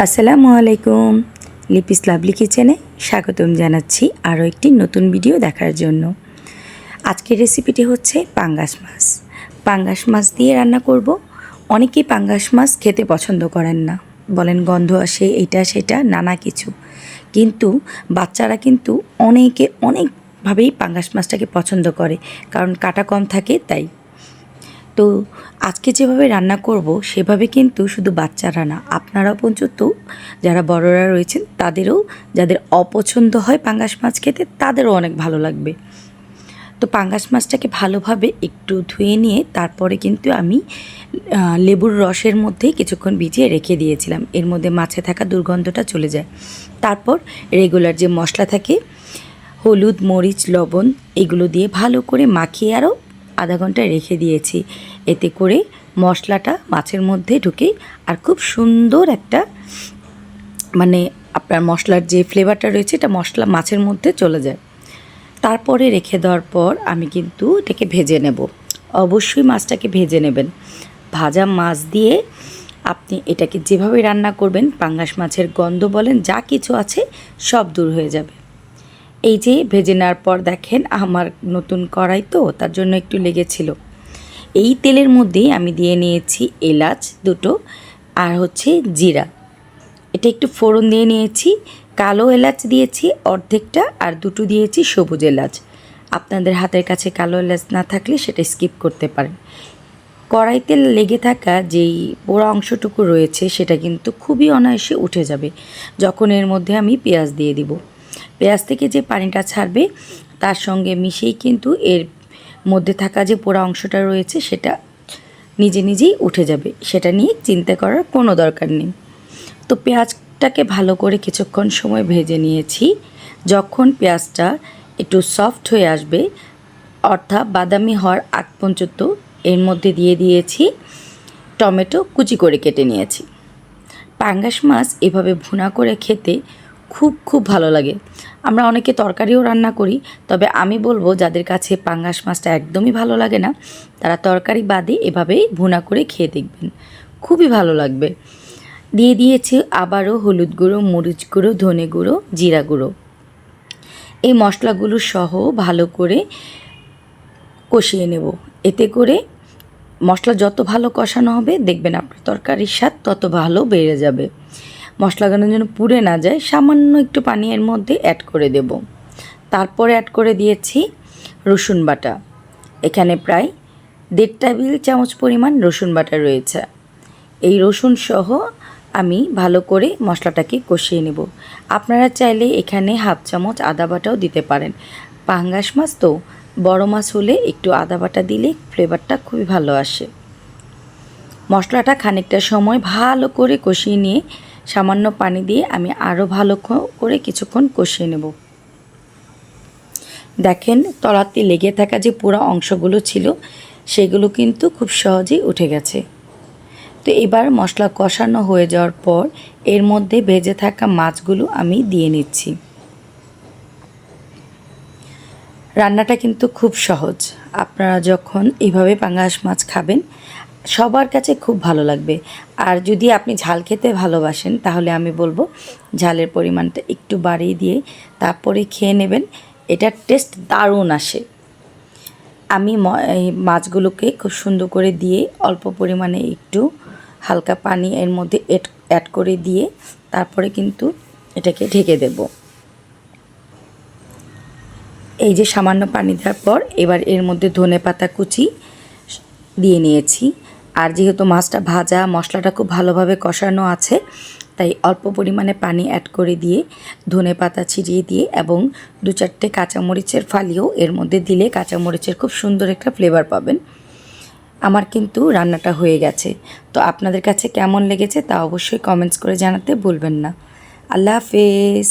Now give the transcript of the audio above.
আসসালামু আলাইকুম। লিপিস লাভলি কিচেনে স্বাগতম জানাচ্ছি আরও একটি নতুন ভিডিও দেখার জন্য। আজকের রেসিপিটি হচ্ছে পাঙ্গাস মাছ। পাঙ্গাস মাছ দিয়ে রান্না করব। অনেকেই পাঙ্গাস মাছ খেতে পছন্দ করেন না, বলেন গন্ধ আসে, এটা সেটা নানা কিছু। কিন্তু বাচ্চারা কিন্তু অনেকভাবেই পাঙ্গাস মাছটাকে পছন্দ করে, কারণ কাঁটা কম থাকে তাই। তো আজকে যেভাবে রান্না করব সেভাবে কিন্তু শুধু বাচ্চারা না, আপনারাও পর্যন্ত যারা বড়রা রয়েছেন তাদেরও, যাদের অপছন্দ হয় পাঙ্গাস মাছ খেতে, তাদেরও অনেক ভালো লাগবে। তো পাঙ্গাস মাছটাকে ভালোভাবে একটু ধুয়ে নিয়ে তারপরে কিন্তু আমি লেবুর রসের মধ্যে কিছুক্ষণ ভিজিয়ে রেখে দিয়েছিলাম, এর মধ্যে মাছে থাকা দুর্গন্ধটা চলে যায়। তারপর রেগুলার যে মশলা থাকে, হলুদ, মরিচ, লবণ, এগুলো দিয়ে ভালো করে মাখিয়ে আরও আধা ঘন্টা রেখে দিয়েছি। এতে করে মশলাটা মাছের মধ্যে ঢুকে আর খুব সুন্দর একটা আপনার মশলার যে ফ্লেভারটা রয়েছে এটা মশলা মাছের মধ্যে চলে যায়। তারপরে রেখে দেওয়ার পর আমি কিন্তু এটাকে ভেজে নেব। অবশ্যই মাছটাকে ভেজে নেবেন। ভাজা মাছ দিয়ে আপনি এটাকে যেভাবে রান্না করবেন, পাঙ্গাস মাছের গন্ধ বলেন যা কিছু আছে সব দূর হয়ে যাবে। এই যে ভেজে নেওয়ার পর দেখেন আমার নতুন কড়াই, তো তার জন্য একটু লেগেছিল। এই তেলের মধ্যেই আমি দিয়ে নিয়েছি এলাচ দুটো আর হচ্ছে জিরা। এটা একটু ফোড়ন দিয়ে নিয়েছি। কালো এলাচ দিয়েছি অর্ধেকটা আর দুটো দিয়েছি সবুজ এলাচ। আপনাদের হাতের কাছে কালো এলাচ না থাকলে সেটা স্কিপ করতে পারেন। কড়াইতে লেগে থাকা যেই পোড়া অংশটুকু রয়েছে সেটা কিন্তু খুবই অনায়াসে উঠে যাবে যখন এর মধ্যে আমি পেঁয়াজ দিয়ে দিব। পেঁয়াজ থেকে যে পানিটা ছাড়বে তার সঙ্গে মিশেই কিন্তু এর মধ্যে থাকা যে পোড়া অংশটা রয়েছে সেটা নিজে নিজেই উঠে যাবে, সেটা নিয়ে চিন্তা করার কোনো দরকার নেই। তো পেঁয়াজটাকে ভালো করে কিছুক্ষণ সময় ভেজে নিয়েছি। যখন পেঁয়াজটা একটু সফট হয়ে আসবে, অর্থাৎ বাদামি হওয়ার আগ পর্যন্ত, এর মধ্যে দিয়ে দিয়েছি টমেটো কুচি করে কেটে নিয়েছি। পাঙ্গাস মাছ এভাবে ভুনা করে খেতে খুব ভালো লাগে। আমরা অনেকে তরকারিও রান্না করি, তবে আমি বলবো যাদের কাছে পাঙ্গাস মাছটা একদমই ভালো লাগে না, তারা তরকারি বাদে এভাবেই ভুনা করে খেয়ে দেখবেন, খুবই ভালো লাগবে। দিয়ে দিয়েছি আবারও হলুদ গুঁড়ো, মরিচ গুঁড়ো, ধনে গুঁড়ো, জিরা গুঁড়ো। এই মশলাগুলো সহ ভালো করে কষিয়ে নেব। এতে করে মশলা যত ভালো কষানো হবে দেখবেন আপনার তরকারির স্বাদ তত ভালো বেড়ে যাবে। মশলাগুলো যেন পুড়ে না যায়, সামান্য একটু পানি এর মধ্যে অ্যাড করে দেব। তারপরে অ্যাড করে দিয়েছি রসুন বাটা। এখানে প্রায় 1.5 টেবিল চামচ পরিমাণ রসুন বাটা রয়েছে। এই রসুন সহ আমি ভালো করে মশলাটাকে কষিয়ে নেব। আপনারা চাইলে এখানে 1/2 চামচ আদা বাটাও দিতে পারেন। পাঙ্গাস মাছ তো, বড় মাছ হলে একটু আদা বাটা দিলে ফ্লেভারটা খুবই ভালো আসে। মশলাটা খানিকটা সময় ভালো করে কষিয়ে নিয়ে সামান্য পানি দিয়ে আমি আরও ভালো করে কিছুক্ষণ কষিয়ে নেব। দেখেন তলাতে লেগে থাকা যে পুরো অংশগুলো ছিল সেগুলো কিন্তু খুব সহজেই উঠে গেছে। তো এবার মশলা কষানো হয়ে যাওয়ার পর এর মধ্যে ভেজে থাকা মাছগুলো আমি দিয়ে নিচ্ছি। রান্নাটা কিন্তু খুব সহজ। আপনারা যখন এইভাবে পাঙ্গাস মাছ খাবেন সবার কাছে খুব ভালো লাগবে। আর যদি আপনি ঝাল খেতে ভালোবাসেন তাহলে আমি বলবো ঝালের পরিমাণটা একটু বাড়িয়ে দিয়ে তারপরে খেয়ে নেবেন, এটার টেস্ট দারুণ আসে। আমি এই মাছগুলোকে খুব সুন্দর করে দিয়ে অল্প পরিমাণে একটু হালকা পানি এর মধ্যে অ্যাড করে দিয়ে তারপরে কিন্তু এটাকে ঢেকে দেব। এই যে সামান্য পানি দেওয়ার পর এবার এর মধ্যে ধনেপাতা কুচি দিয়ে নিয়েছি। আর যেহেতু মাছটা ভাজা, মশলাটা খুব ভালোভাবে কষানো আছে, তাই অল্প পরিমাণে পানি অ্যাড করে দিয়ে ধনেপাতা ছিটিয়ে দিয়ে এবং 2-4টে কাঁচামরিচের ফালিও এর মধ্যে দিলে কাঁচামরিচের খুব সুন্দর একটা ফ্লেভার পাবেন। আমার কিন্তু রান্নাটা হয়ে গেছে। তো আপনাদের কাছে কেমন লেগেছে তা অবশ্যই কমেন্টস করে জানাতে ভুলবেন না। আল্লাহ হাফেজ।